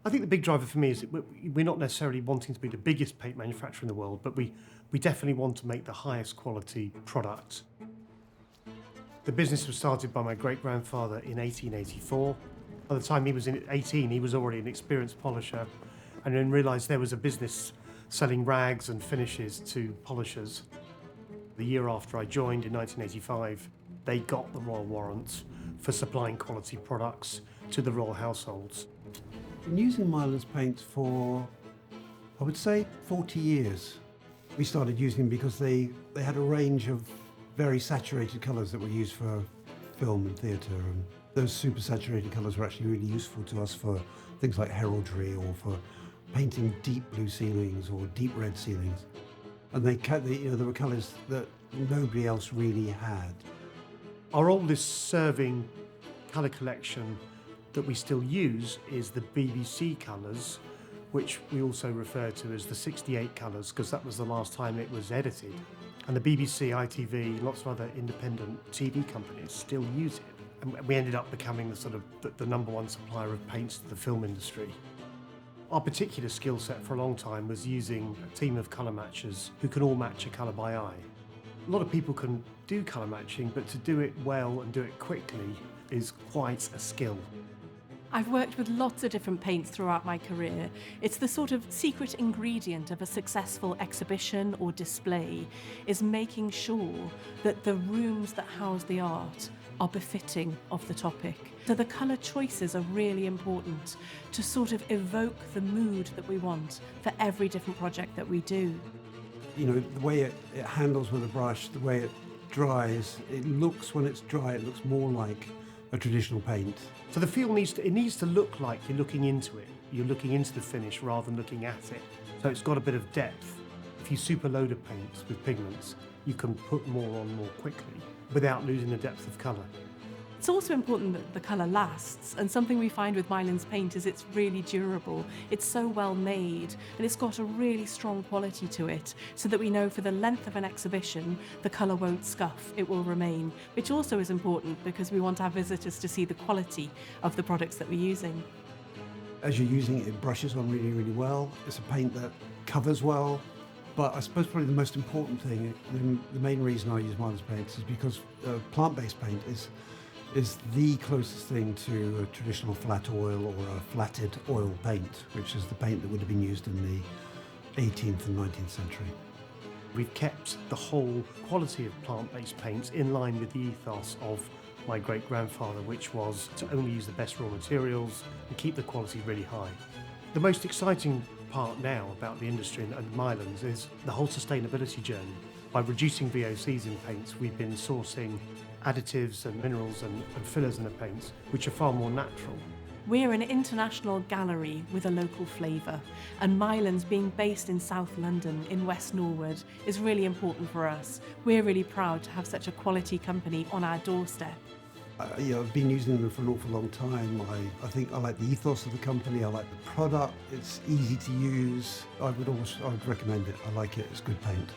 I think the big driver for me is that we're not necessarily wanting to be the biggest paint manufacturer in the world, but we definitely want to make the highest quality product. The business was started by my great-grandfather in 1884. By the time he was 18, he was already an experienced polisher, and then realised there was a business selling rags and finishes to polishers. The year after I joined in 1985, they got the royal warrant for supplying quality products to the royal households. Been using Mylands paints for, I would say, 40 years. We started using them because they had a range of very saturated colours that were used for film and theatre, and those super saturated colours were actually really useful to us for things like heraldry or for painting deep blue ceilings or deep red ceilings. And there were colours that nobody else really had. Our oldest serving colour collection that we still use is the BBC colours, which we also refer to as the 68 colours, because that was the last time it was edited. And the BBC, ITV, lots of other independent TV companies still use it. And we ended up becoming the number one supplier of paints to the film industry. Our particular skill set for a long time was using a team of colour matchers who can all match a colour by eye. A lot of people can do colour matching, but to do it well and do it quickly is quite a skill. I've worked with lots of different paints throughout my career. It's the sort of secret ingredient of a successful exhibition or display, is making sure that the rooms that house the art are befitting of the topic. So the colour choices are really important to sort of evoke the mood that we want for every different project that we do. You know, the way it handles with a brush, the way it dries, when it's dry, it looks more like a traditional paint. So the feel needs to look like you're looking into it. You're looking into the finish rather than looking at it. So it's got a bit of depth. If you superload a paint with pigments, you can put more on more quickly without losing the depth of colour. It's also important that the colour lasts, and something we find with Mylands paint is it's really durable. It's so well made, and it's got a really strong quality to it, so that we know for the length of an exhibition, the colour won't scuff, it will remain, which also is important because we want our visitors to see the quality of the products that we're using. As you're using it, it brushes on really, really well. It's a paint that covers well. But I suppose probably the most important thing, the main reason I use Mylands paints is because plant-based paint is the closest thing to a traditional flat oil or a flatted oil paint, which is the paint that would have been used in the 18th and 19th century. We've kept the whole quality of plant-based paints in line with the ethos of my great-grandfather, which was to only use the best raw materials and keep the quality really high. The most exciting part now about the industry and Mylands is the whole sustainability journey. By reducing VOCs in paints, we've been sourcing additives and minerals and fillers in the paints, which are far more natural. We're an international gallery with a local flavour, and Mylands, being based in South London in West Norwood, is really important for us. We're really proud to have such a quality company on our doorstep. I've been using them for an awful long time. I think I like the ethos of the company, I like the product, it's easy to use. I would recommend it, I like it, it's good paint.